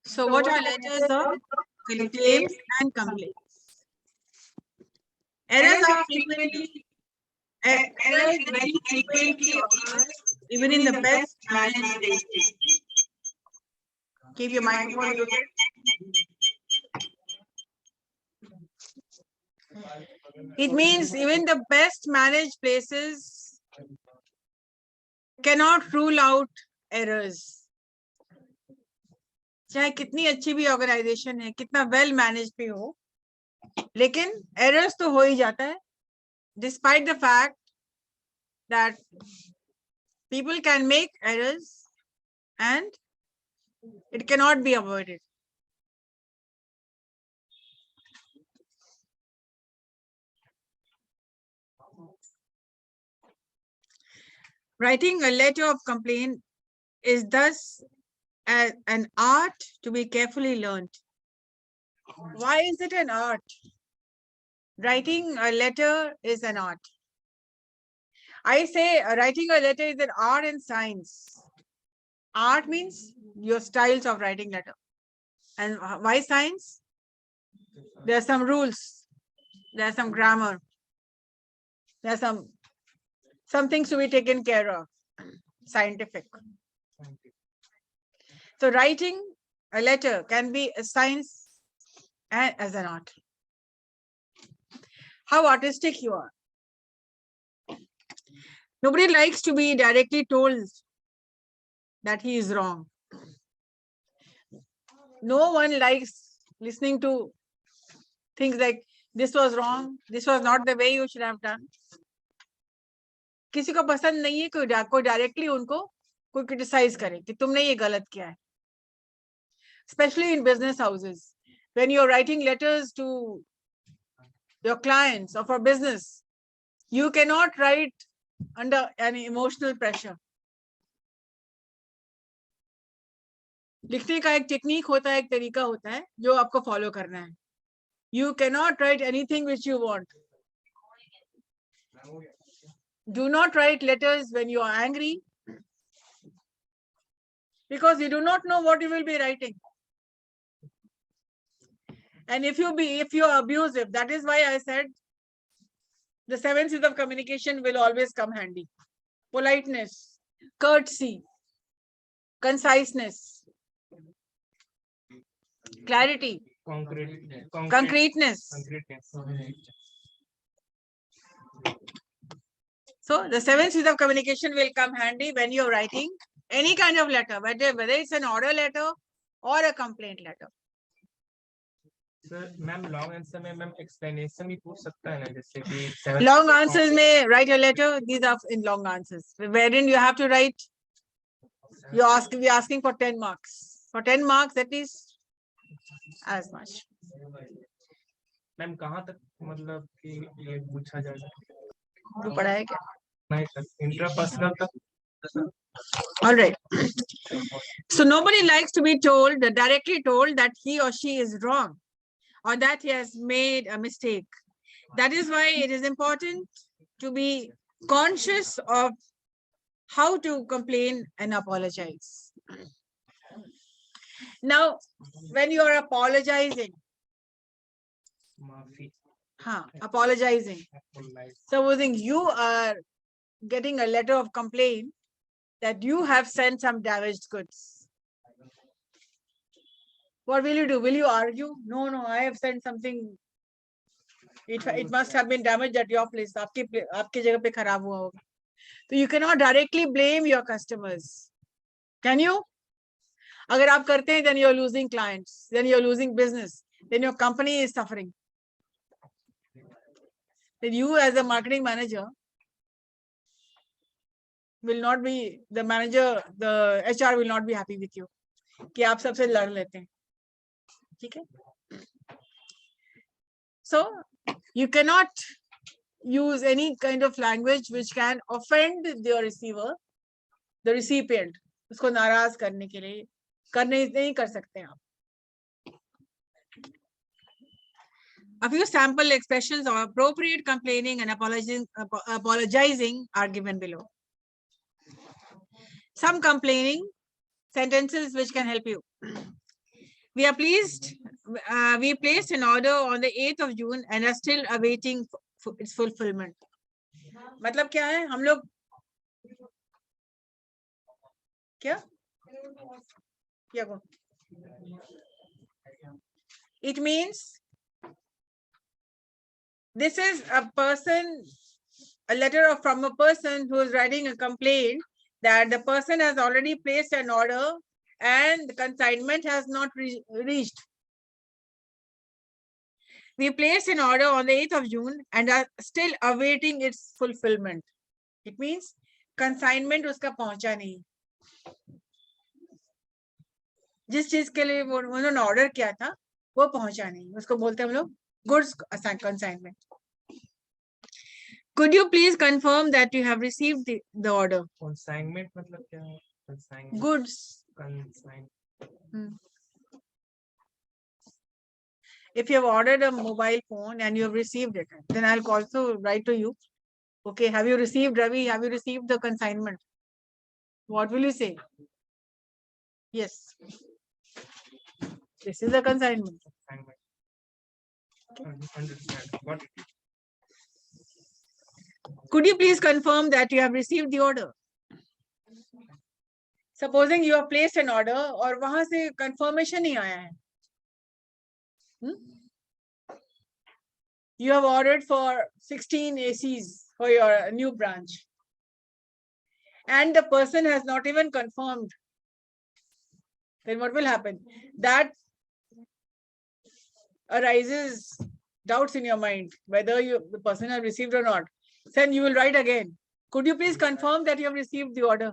So what are letters of claims and complaints? Errors are very frequently occur even in the best managed places. Keep your microphone muted. It means even the best managed places cannot rule out errors. चाहे कितनी अच्छी भी organisation है, कितना well manage भी हो, लेकिन errors तो हो ही जाता है, despite the fact that people can make errors and it cannot be avoided. Writing a letter of complaint is thus an art to be carefully learned. Why is it an art? Writing a letter is an art. I say writing a letter is an art and science. Art means your styles of writing letter. And why science? There are some rules. There are some grammar. There are some things to be taken care of. Scientific. So writing a letter can be a science and as an art. How artistic you are. Nobody likes to be directly told that he is wrong. No one likes listening to things like this was wrong, this was not the way you should have done. किसी को पसंद नहीं है कोई directly उनको कोई criticise करे कि तुमने ये गलत किया है. Especially in business houses, when you're writing letters to your clients or for business, you cannot write under any emotional pressure. लिखने का एक टेक्निक होता है, एक तरीका होता है जो आपको फॉलो करना है. You cannot write anything which you want. Do not write letters when you are angry, because you do not know what you will be writing. And if you are abusive, that is why I said the 7 C's of communication will always come handy. Politeness, courtesy, conciseness, clarity, concreteness. So the 7 C's of communication will come handy when you're writing any kind of letter, whether it's an order letter or a complaint letter. Sir, ma'am, long answer में ma'am explanation भी पूछ सकता है ना, जैसे कि long answers में write a letter. These are in long answers, wherein you have to write. We are asking for 10 marks. For 10 marks, at least as much. Ma'am कहाँ तक मतलब कि ये पूछा जाएगा? तो पढ़ा है क्या? नहीं सर, इंट्रापर्सनल तक. All right. So nobody likes to be told, directly told, that he or she is wrong or that he has made a mistake. That is why it is important to be conscious of how to complain and apologize. Now, when you are apologizing, apologizing, supposing you are getting a letter of complaint that you have sent some damaged goods, what will you do? Will you argue? No, I have sent something. It must have been damaged at your place. आपके जगह पे खराब हुआ होगा. So you cannot directly blame your customers. Can you? अगर आप करते हैं, then you're losing clients, then you're losing business, then your company is suffering. Then you as a marketing manager will not be, the manager, the HR will not be happy with you कि आप सबसे लड़ लेते हैं. ठीक है? So you cannot use any kind of language which can offend the receiver, the recipient. उसको नाराज करने के लिए नहीं कर सकते आप. A few sample expressions of appropriate complaining and apologizing are given below. Some complaining sentences which can help you. We are pleased. We placed an order on the 8th of June and are still awaiting its fulfillment. मतलब क्या है? हम लोग क्या? क्या को? It means this is a person, a letter from a person who is writing a complaint that the person has already placed an order and the consignment has not reached. We placed an order on the 8th of June and are still awaiting its fulfillment. It means consignment uska पहुंचा नहीं. जिस चीज के लिए उन्होंने order किया था वो पहुंचा नहीं, उसको बोलते हैं हम लोग goods consignment. Could you please confirm that you have received the order? Consignment मतलब क्या है? Consignment. Goods. Consignment. If you have ordered a mobile phone and you have received it, then I'll also write to you. Okay, have you received, Ravi? Have you received the consignment? What will you say? Yes. This is a consignment. Understand. What? Could you please confirm that you have received the order? Supposing you have placed an order और वहां से confirmation नहीं आया है. You have ordered for 16 ACs for your new branch. And the person has not even confirmed. Then what will happen? That arises doubts in your mind whether the person has received or not. Then you will write again. Could you please confirm that you have received the order?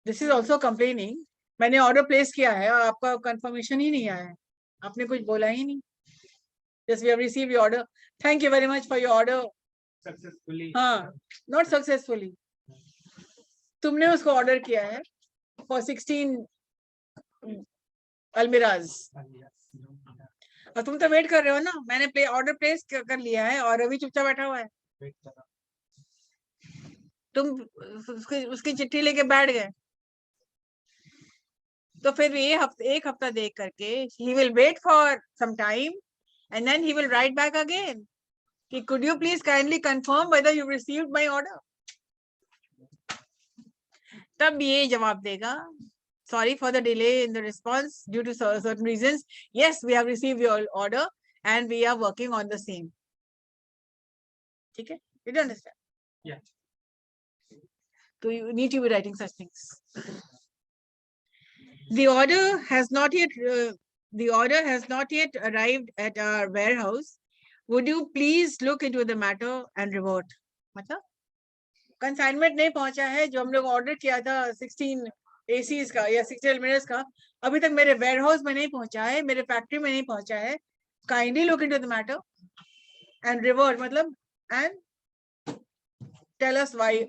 This is also complaining. मैंने order place किया है और आपका confirmation ही नहीं आया है. आपने कुछ बोला ही नहीं. Yes, we have received your order. Thank you very much for your order. Successfully. हाँ, not successfully. तुमने उसको order किया है for 16 almiras. और तुम तो वेट कर रहे हो ना. मैंने ऑर्डर प्लेस कर लिया है और अभी चुपचाप बैठा हुआ है. तुम उसकी चिट्ठी लेके बैठ गए. तो फिर ये एक हफ्ता देख करके he will wait for some time and then he will write back again. कि could you please kindly confirm whether you received my order? तब ये जवाब देगा, sorry for the delay in the response due to certain reasons. Yes, we have received your order and we are working on the same. Okay? Did you understand? Yeah. So you need to be writing such things. The order has not yet arrived at our warehouse. Would you please look into the matter and revert? मतलब consignment नहीं पहुंचा है जो हम लोग order किया था 16 ACs का या 16 almiras का, अभी तक मेरे warehouse में नहीं पहुंचा है, मेरे factory में नहीं पहुंचा है. Kindly look into the matter and revert मतलब and tell us why.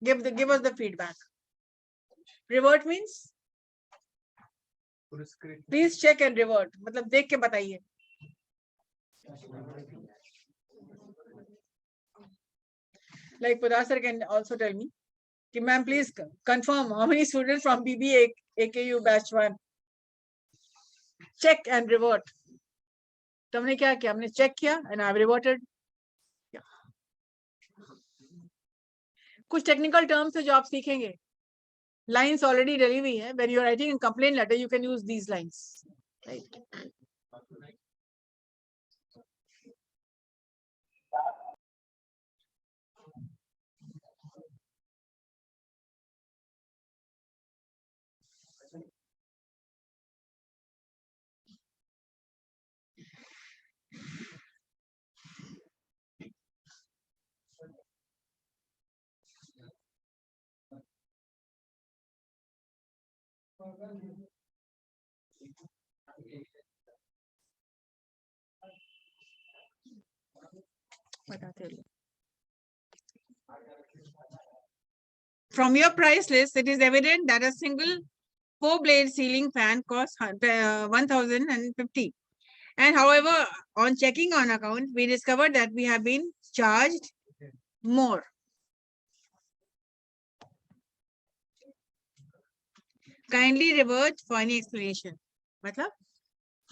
Give us the feedback. Revert means please check and revert. मतलब देख के बताइए. Like Pudasar can also tell me, कि ma'am please confirm how many students from BBA AKU batch 1. Check and revert. तुमने क्या किया? हमने check किया and I've reverted. कुछ technical terms है जो आप सीखेंगे. Lines already डली हुई है. When you are writing a complaint letter, you can use these lines. Right. From your price list, it is evident that a single 4-blade ceiling fan costs 1,050. And however, on checking on account, we discovered that we have been charged more. Kindly revert for any explanation. मतलब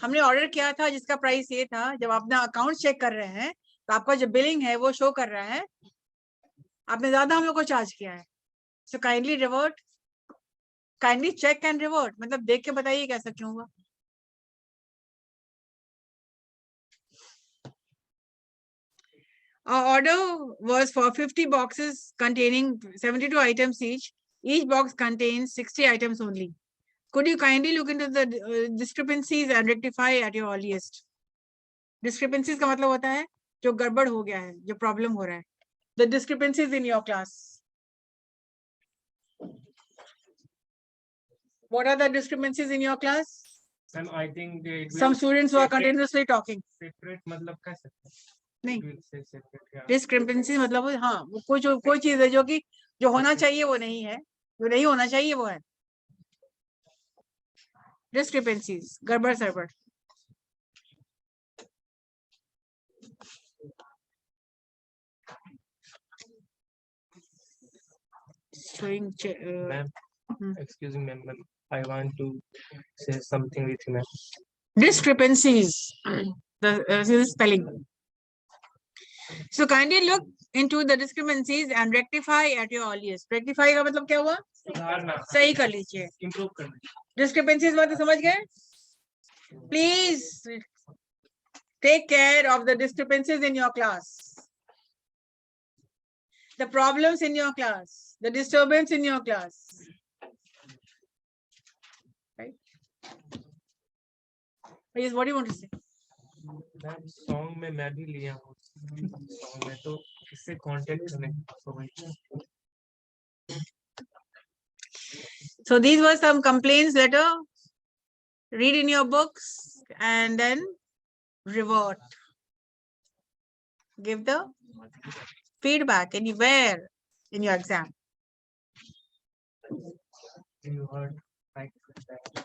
हमने order किया था जिसका price ये था, जब अपना account check कर रहे हैं तो आपका जो बिलिंग है वो शो कर रहा है आपने ज्यादा हम लोग को चार्ज किया है. So kindly revert, kindly check and revert, मतलब देख के बताइए कैसा क्यों हुआ. Our order was for 50 boxes containing 72 items each. Each box contains 60 items only. Could you kindly look into the discrepancies and rectify at your earliest? Discrepancies का मतलब होता है जो गड़बड़ हो गया है, जो प्रॉब्लम हो रहा है. The discrepancies in your class. What are the discrepancies in your class? Ma'am, I think they Some students who are continuously talking. separate मतलब क्या सकते हैं? नहीं. Will say separate, yeah. Discrepancies मतलब वो, हाँ, वो कोई चीज है जो कि जो होना चाहिए वो नहीं है, जो नहीं होना चाहिए वो है. Discrepancies, गड़बड़ सरबड़. Showing Ma'am, excuse me, ma'am. I want to say something with you, ma'am. discrepancies. This is spelling. So kindly look into the discrepancies and rectify at your earliest. Rectify का मतलब क्या हुआ? सुधारना, सही कर लीजिए. improve करना. Discrepancies बात समझ गए? Please take care of the discrepancies in your class, the problems in your class, the disturbance in your class. Right? Yes, what do you want to say? Ma'am song में मैं भी लिया हूँ song में, तो इससे कांटेक्ट करने So these were some complaints letter. Read in your books and then revert. Give the feedback anywhere in your exam. you heard like that.